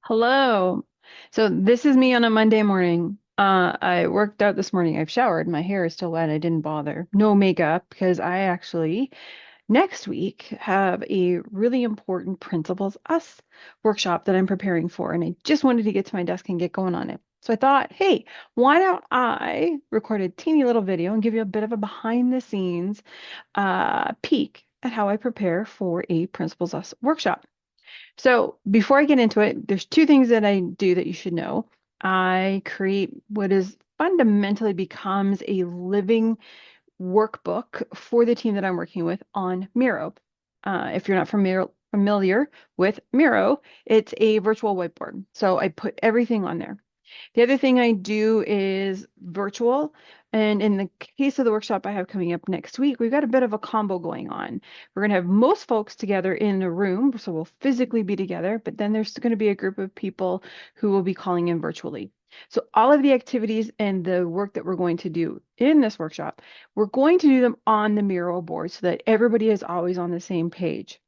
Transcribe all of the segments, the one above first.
Hello. So this is me on a Monday morning. I worked out this morning. I've showered. My hair is still wet. I didn't bother. No makeup because I actually next week have a really important Principles Us workshop that I'm preparing for, and I just wanted to get to my desk and get going on it. So I thought, hey, why don't I record a teeny little video and give you a bit of a behind the scenes peek at how I prepare for a Principles Us workshop. So before I get into it, there's two things that I do that you should know. I create what is fundamentally becomes a living workbook for the team that I'm working with on Miro. If you're not familiar with Miro, it's a virtual whiteboard. So I put everything on there. The other thing I do is virtual. And in the case of the workshop I have coming up next week, we've got a bit of a combo going on. We're going to have most folks together in a room, so we'll physically be together, but then there's going to be a group of people who will be calling in virtually. So all of the activities and the work that we're going to do in this workshop, we're going to do them on the Miro board so that everybody is always on the same page.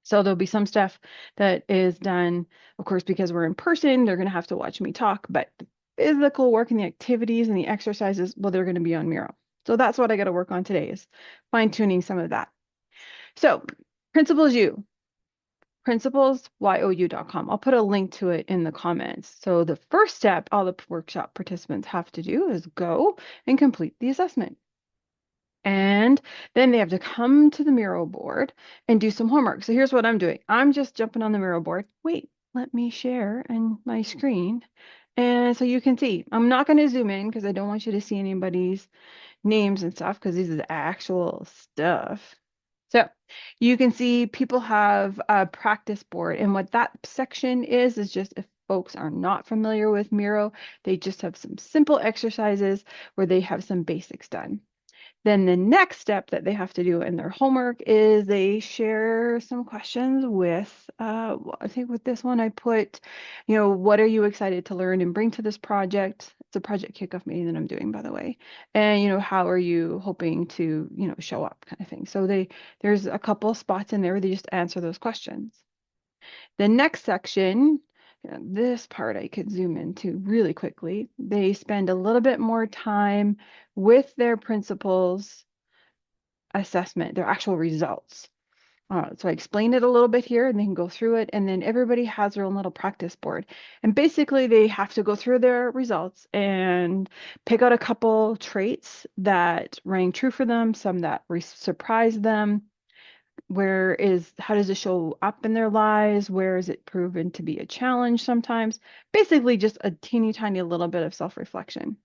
So there'll be some stuff that is done, of course, because we're in person, they're going to have to watch me talk, but the physical work and the activities and the exercises, well, they're going to be on Miro. So that's what I got to work on today is fine tuning some of that. So Principles U, principlesYOU.com. I'll put a link to it in the comments. So the first step all the workshop participants have to do is go and complete the assessment. And then they have to come to the Miro board and do some homework. So here's what I'm doing. I'm just jumping on the Miro board. Wait, let me share and my screen. And so you can see, I'm not going to zoom in because I don't want you to see anybody's names and stuff because this is actual stuff. So you can see people have a practice board. And what that section is just if folks are not familiar with Miro, they just have some simple exercises where they have some basics done. Then the next step that they have to do in their homework is they share some questions with, I think with this one I put, what are you excited to learn and bring to this project? It's a project kickoff meeting that I'm doing, by the way. And, how are you hoping to, show up kind of thing. So there's a couple of spots in there where they just answer those questions. The next section, this part I could zoom into really quickly. They spend a little bit more time with their principals assessment, their actual results. So I explained it a little bit here and they can go through it. And then everybody has their own little practice board. And basically they have to go through their results and pick out a couple traits that rang true for them, some that surprised them. How does it show up in their lives? Where is it proven to be a challenge sometimes? Basically just a teeny tiny little bit of self-reflection.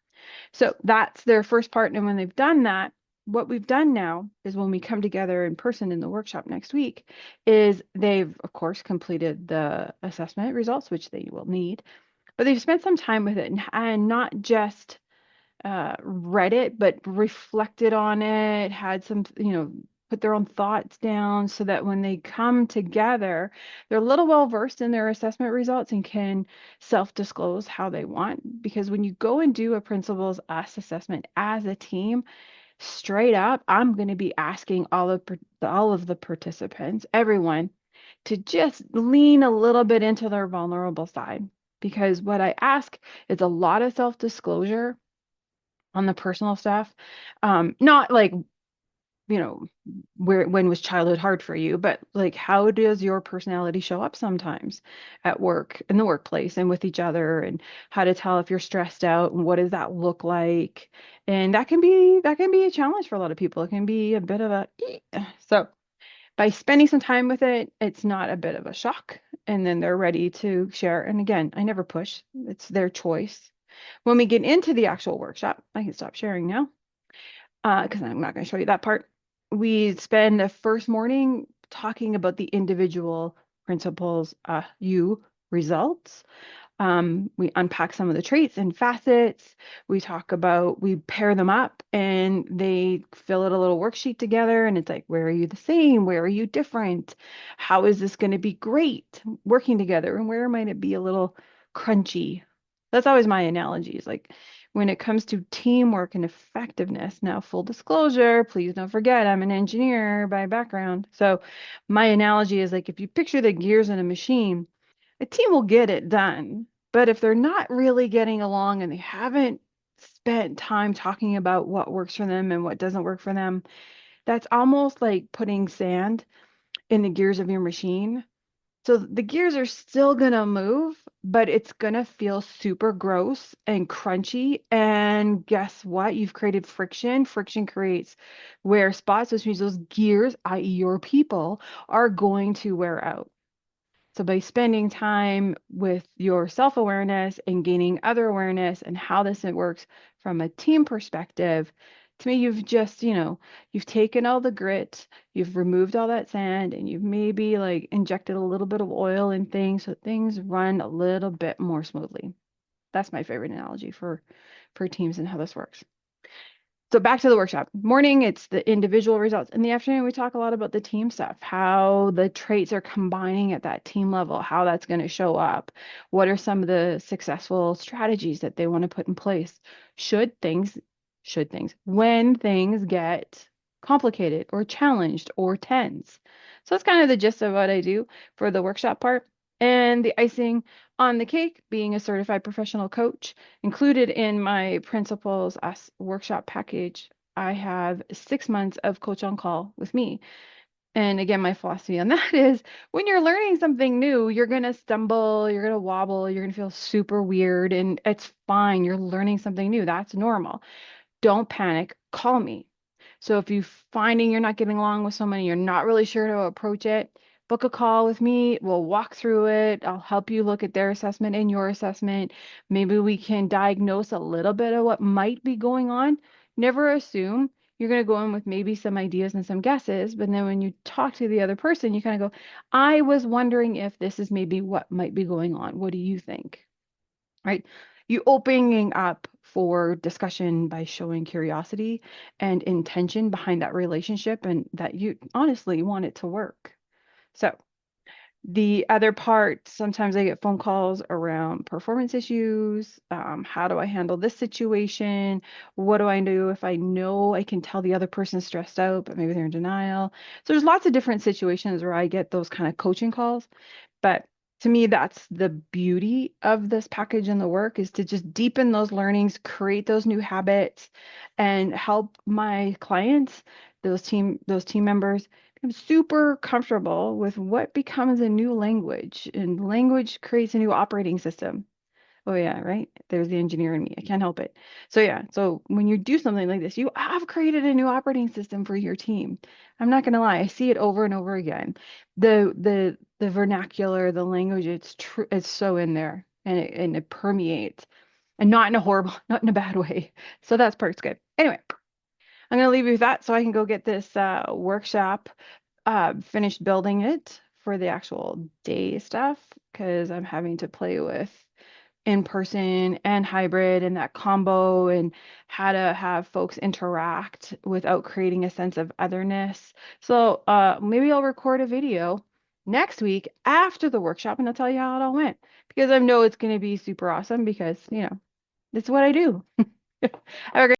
So that's their first part. And when they've done that, what we've done now is when we come together in person in the workshop next week, is they've, of course, completed the assessment results, which they will need, but they've spent some time with it and not just read it, but reflected on it, had some, put their own thoughts down so that when they come together, they're a little well versed in their assessment results and can self-disclose how they want. Because when you go and do a Principles Us assessment as a team, straight up, I'm going to be asking all of the participants, everyone, to just lean a little bit into their vulnerable side. Because what I ask is a lot of self-disclosure on the personal stuff. Not like, when was childhood hard for you, but like, how does your personality show up sometimes at work, in the workplace, and with each other, and how to tell if you're stressed out and what does that look like? And that can be a challenge for a lot of people. It can be a bit of a so by spending some time with it, it's not a bit of a shock, and then they're ready to share. And again, I never push, it's their choice. When we get into the actual workshop, I can stop sharing now because I'm not going to show you that part. We spend the first morning talking about the individual principles, you results. We unpack some of the traits and facets. We pair them up and they fill out a little worksheet together. And it's like, where are you the same? Where are you different? How is this going to be great working together? And where might it be a little crunchy? That's always my analogy is like when it comes to teamwork and effectiveness. Now, full disclosure, please don't forget, I'm an engineer by background. So my analogy is like if you picture the gears in a machine, A team will get it done. But if they're not really getting along and they haven't spent time talking about what works for them and what doesn't work for them, that's almost like putting sand in the gears of your machine. So the gears are still gonna move, but it's gonna feel super gross and crunchy. And guess what? You've created friction. Friction creates wear spots, which means those gears, i.e., your people, are going to wear out. So by spending time with your self-awareness and gaining other awareness and how this works from a team perspective, to me, you've just, you've taken all the grit, you've removed all that sand, and you've maybe like injected a little bit of oil in things so things run a little bit more smoothly. That's my favorite analogy for teams and how this works. So back to the workshop. Morning, it's the individual results. In the afternoon, we talk a lot about the team stuff, how the traits are combining at that team level, how that's going to show up. What are some of the successful strategies that they want to put in place? When things get complicated or challenged or tense. So that's kind of the gist of what I do for the workshop part. And the icing on the cake, being a certified professional coach, included in my Principles Us workshop package, I have 6 months of coach on call with me. And again, my philosophy on that is when you're learning something new, you're going to stumble, you're going to wobble, you're going to feel super weird, and it's fine. You're learning something new. That's normal. Don't panic. Call me. So if you're finding you're not getting along with somebody, you're not really sure how to approach it, book a call with me. We'll walk through it. I'll help you look at their assessment and your assessment. Maybe we can diagnose a little bit of what might be going on. Never assume. You're going to go in with maybe some ideas and some guesses, but then when you talk to the other person, you kind of go, I was wondering if this is maybe what might be going on. What do you think? Right? You opening up for discussion by showing curiosity and intention behind that relationship and that you honestly want it to work. So, the other part, sometimes I get phone calls around performance issues. How do I handle this situation? What do I do if I know I can tell the other person's stressed out, but maybe they're in denial? So, there's lots of different situations where I get those kind of coaching calls. But to me, that's the beauty of this package and the work is to just deepen those learnings, create those new habits, and help my clients, those team members, become super comfortable with what becomes a new language. And language creates a new operating system. Oh yeah, right? There's the engineer in me. I can't help it. So yeah, so when you do something like this, you have created a new operating system for your team. I'm not gonna lie, I see it over and over again. The vernacular, the language, it's true, it's so in there and it permeates. And not in a horrible, not in a bad way. So that's part's good. Anyway, I'm gonna leave you with that so I can go get this workshop finished building it for the actual day stuff because I'm having to play with in person and hybrid and that combo and how to have folks interact without creating a sense of otherness. So maybe I'll record a video next week after the workshop and I'll tell you how it all went because I know it's going to be super awesome because, it's what I do. Have a great